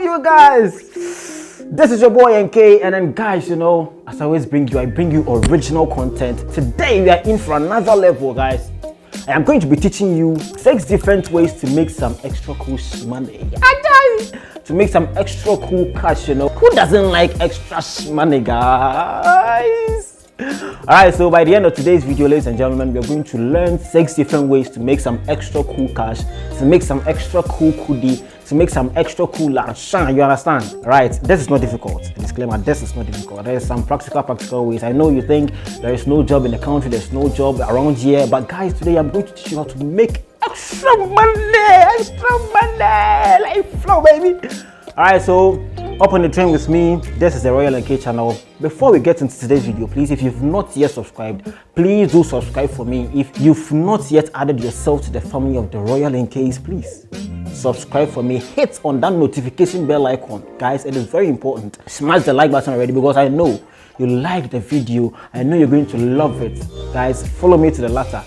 you guys. This is your boy NK, and then guys, as I always I bring you original content. Today we are in for another level, guys. I am going to be teaching you 6 different ways to make some extra cool money. To make some extra cool cash, Who doesn't like extra money, guys? Alright, so by the end of today's video, ladies and gentlemen, we are going to learn 6 different ways to make some extra cool cash, to make some extra cool kudi, to make some extra cool lanshan. You understand? Right? This is not difficult. Disclaimer, this is not difficult. There is some practical ways. I know you think there is no job in the country, there's no job around here, but guys, today I'm going to teach you how to make extra money, like flow, baby. Alright, so up on the train with me. This is the Royal NK channel. Before we get into today's video, please, if you've not yet subscribed, please do subscribe for me. If you've not yet added yourself to the family of the Royal NKs, please subscribe for me. Hit on that notification bell icon, guys. It is very important. Smash the like button already, because I know you like the video. I know you're going to love it, guys. Follow me to the latter.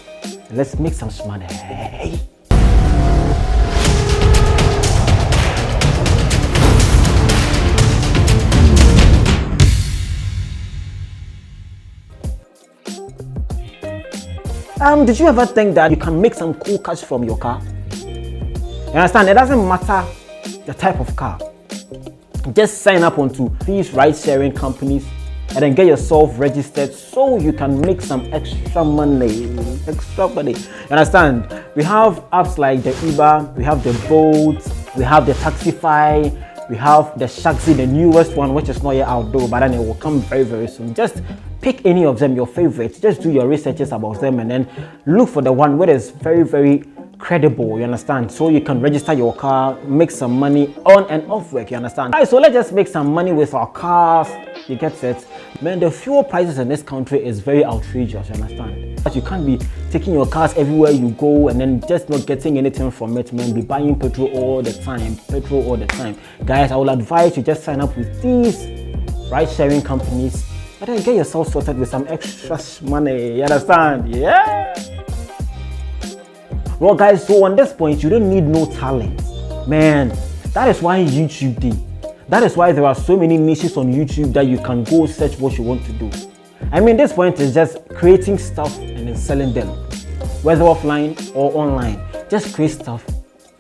Let's make some money. Did you ever think that you can make some cool cash from your car? You understand? It doesn't matter the type of car. Just sign up onto these ride-sharing companies and then get yourself registered so you can make some extra money. You understand? We have apps like the Uber, we have the Bolt, we have the Taxify, we have the Shaxi, the newest one, which is not yet out though, but then it will come very, very soon. Just pick any of them, your favorites. Just do your researches about them and then look for the one where it's very, very credible, you understand? So you can register your car, make some money on and off work, you understand? Alright, so let's just make some money with our cars, you get it? Man, the fuel prices in this country is very outrageous, you understand? But you can't be taking your cars everywhere you go and then just not getting anything from it, man. Be buying petrol all the time. Guys, I will advise you just sign up with these ride-sharing companies and then get yourself sorted with some extra money, you understand? Yeah! Well guys, so on this point, you don't need no talent. Man, that is why YouTube did. That is why there are so many niches on YouTube that you can go search what you want to do. I mean, this point is just creating stuff and then selling them. Whether offline or online, just create stuff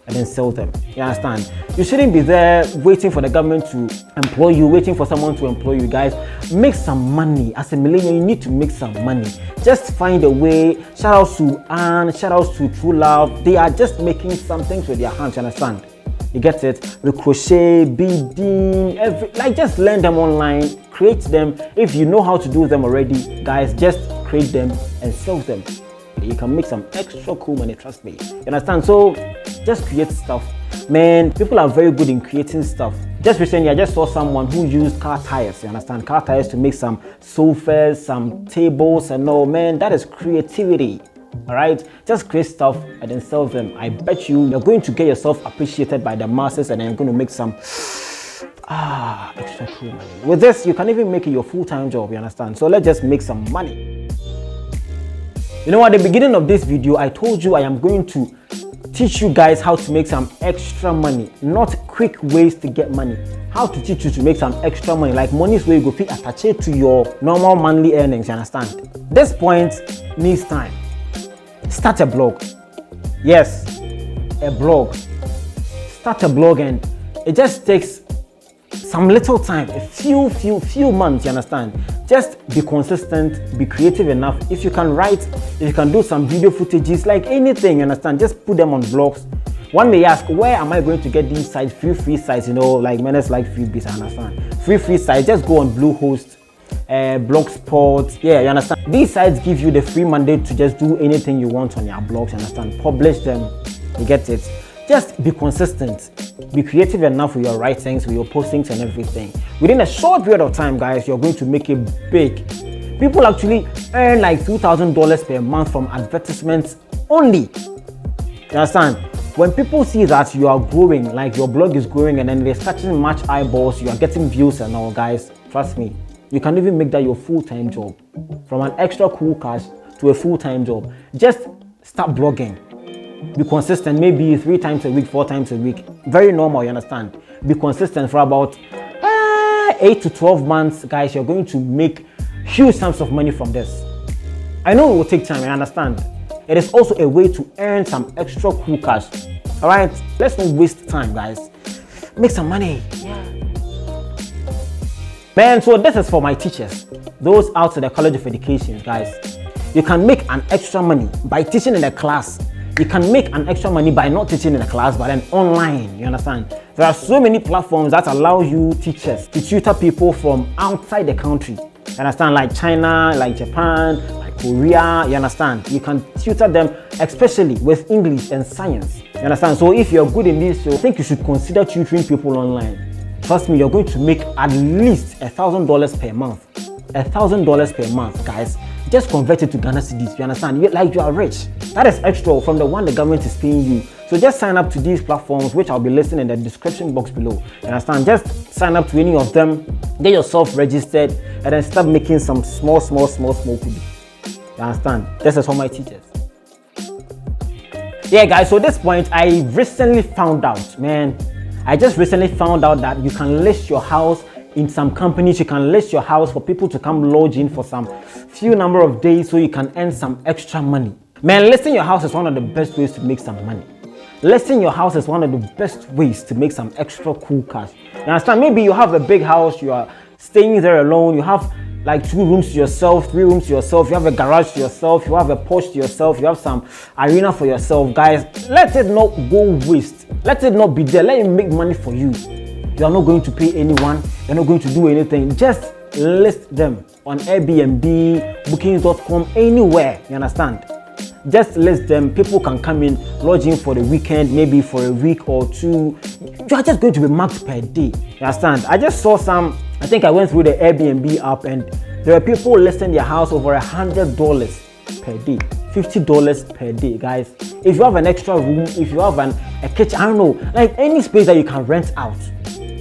and then sell them. You understand? You shouldn't be there waiting for the government to employ you, waiting for someone to employ you. Guys, make some money. As a millennial, you need to make some money. Just find a way. Shout out to Anne, shout out to True Love. They are just making some things with their hands, you understand? You get it? The crochet, beading, just learn them online, create them. If you know how to do them already, guys, just create them and sell them. You can make some extra cool money, trust me. You understand? So just create stuff. Man, people are very good in creating stuff. Just recently, I just saw someone who used car tires, you understand? Car tires to make some sofas, some tables and all. Man, that is creativity. Alright, just create stuff and then sell them. I bet you're going to get yourself appreciated by the masses and then you're going to make some extra cool money. With this, you can even make it your full-time job, you understand? So let's just make some money. You know, at the beginning of this video, I told you I am going to teach you guys how to make some extra money, not quick ways to get money. How to teach you to make some extra money, like money is where you go fit attach it to your normal monthly earnings, you understand? This point needs time. Start a blog. Yes, a blog. Start a blog and it just takes some little time, a few months, you understand? Just be consistent, be creative enough. If you can write, if you can do some video footages, like anything, you understand? Just put them on blogs. One may ask, where am I going to get these sites, free sites, like minus like freebies, I understand? Free sites, just go on Bluehost, Blogspot, yeah, you understand? These sites give you the free mandate to just do anything you want on your blogs, you understand? Publish them, you get it? Just be consistent, be creative enough with your writings, with your postings and everything. Within a short period of time, guys, you're going to make it big. People actually earn like $2,000 per month from advertisements only. You understand? When people see that you are growing, like your blog is growing and then they're starting much eyeballs, you are getting views and all, guys, trust me, you can even make that your full-time job. From an extra cool cash to a full-time job. Just start blogging. Be consistent, maybe 3 times a week, 4 times a week. Very normal, you understand? Be consistent for about 8 to 12 months, guys. You're going to make huge sums of money from this. I know it will take time, I understand. It is also a way to earn some extra cool cash. All right, let's not waste time, guys. Make some money. Yeah. Man, so this is for my teachers, those out to the College of Education, guys. You can make an extra money by teaching in a class. You can make an extra money by not teaching in a class, but then online, you understand? There are so many platforms that allow you teachers to tutor people from outside the country. You understand? Like China, like Japan, like Korea, you understand? You can tutor them, especially with English and science. You understand? So if you're good in this, I think you should consider tutoring people online. Trust me, you're going to make at least $1,000 per month. $1,000 per month, guys. Just convert it to Ghana cedis. You understand? You are rich. That is extra from the one the government is paying you. So just sign up to these platforms, which I'll be listing in the description box below. You understand? Just sign up to any of them, get yourself registered, and then start making some small kudi. You understand? This is for my teachers. Yeah, guys. So at this point, I recently found out, man. I just recently found out that you can list your house in some companies. You can list your house for people to come lodge in for some few number of days so you can earn some extra money. Man, listing your house is one of the best ways to make some money. Listing your house is one of the best ways to make some extra cool cash. You understand? Maybe you have a big house, you are staying there alone, you have like 2 rooms to yourself, 3 rooms to yourself, you have a garage to yourself, you have a porch to yourself, you have some arena for yourself. Guys, let it not go waste. Let it not be there. Let it make money for you. You are not going to pay anyone. You're not going to do anything. Just list them on Airbnb, bookings.com, anywhere. You understand? Just list them. People can come in, lodge in for the weekend, maybe for a week or 2. You are just going to be marked per day. You understand? I just saw some. I think I went through the Airbnb app and there are people listing their house over $100 per day. $50 per day, guys. If you have an extra room, if you have a kitchen, I don't know, like any space that you can rent out.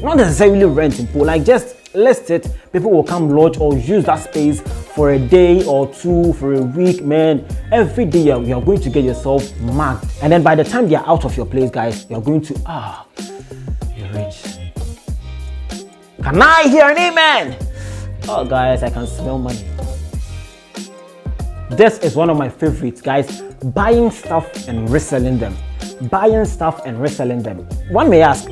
Not necessarily rent in pool, like just list it. People will come lodge or use that space for a day or 2, for a week, man. Every day you're going to get yourself marked. And then by the time you're out of your place, guys, you're going to, you're rich. Can I hear an amen? Oh, guys, I can smell money. This is one of my favorites, guys. Buying stuff and reselling them. Buying stuff and reselling them. One may ask,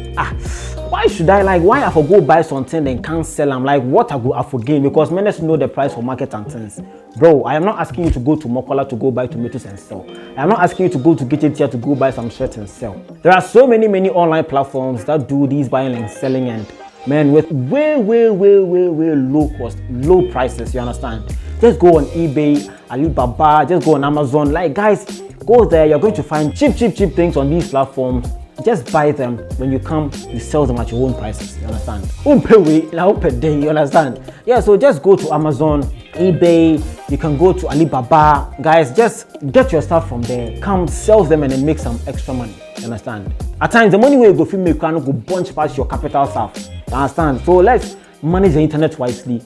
why should I, why I go buy something and can't sell them? Like, what I go for gain? Because many know the price for market and things. Bro, I am not asking you to go to Mokola to go buy tomatoes and sell. I am not asking you to go to Gichetia to go buy some shirts and sell. There are so many online platforms that do these buying and selling, and man, with way low cost, low prices, you understand? Just go on eBay, Alibaba, just go on Amazon. Like, guys, go there. You're going to find cheap things on these platforms. Just buy them. When you come, you sell them at your own prices. You understand? Per day. You understand? Yeah. So just go to Amazon, eBay. You can go to Alibaba. Guys, just get your stuff from there. Come sell them and then make some extra money. You understand? At times, the money where you go film, you can go bunch past your capital stuff. You understand? So let's manage the internet wisely.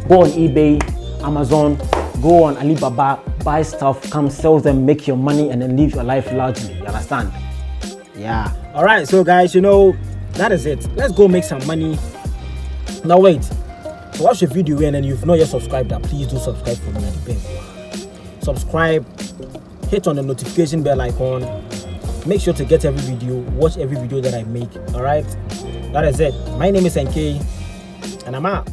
Go on eBay, Amazon, go on Alibaba, buy stuff, come sell them, make your money, and then live your life largely. You understand? Yeah. All right. So guys, that is it. Let's go make some money. Now wait. So watch the video and then you've not yet subscribed, please do subscribe for me at the bell. Subscribe, hit on the notification bell icon. Make sure to get every video, watch every video that I make. All right. That is it. My name is NK, and I'm out.